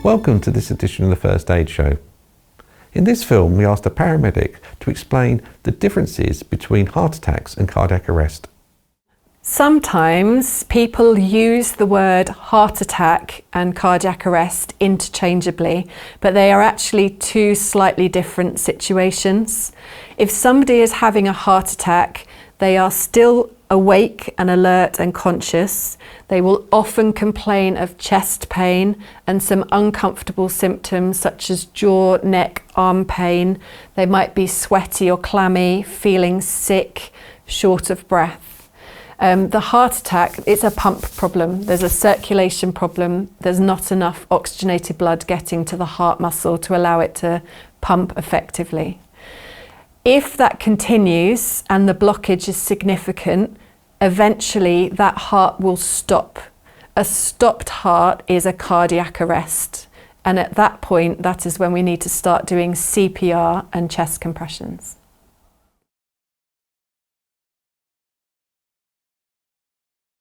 Welcome to this edition of the First Aid Show. In this film, we asked a paramedic to explain the differences between heart attacks and cardiac arrest. Sometimes people use the word heart attack and cardiac arrest interchangeably, but they are actually two slightly different situations. If somebody is having a heart attack, they are still awake and alert and conscious. They will often complain of chest pain and some uncomfortable symptoms such as jaw, neck, arm pain. They might be sweaty or clammy, feeling sick, short of breath. The heart attack, it's a pump problem. There's a circulation problem. There's not enough oxygenated blood getting to the heart muscle to allow it to pump effectively. If that continues and the blockage is significant, eventually that heart will stop. A stopped heart is a cardiac arrest. And at that point, that is when we need to start doing CPR and chest compressions.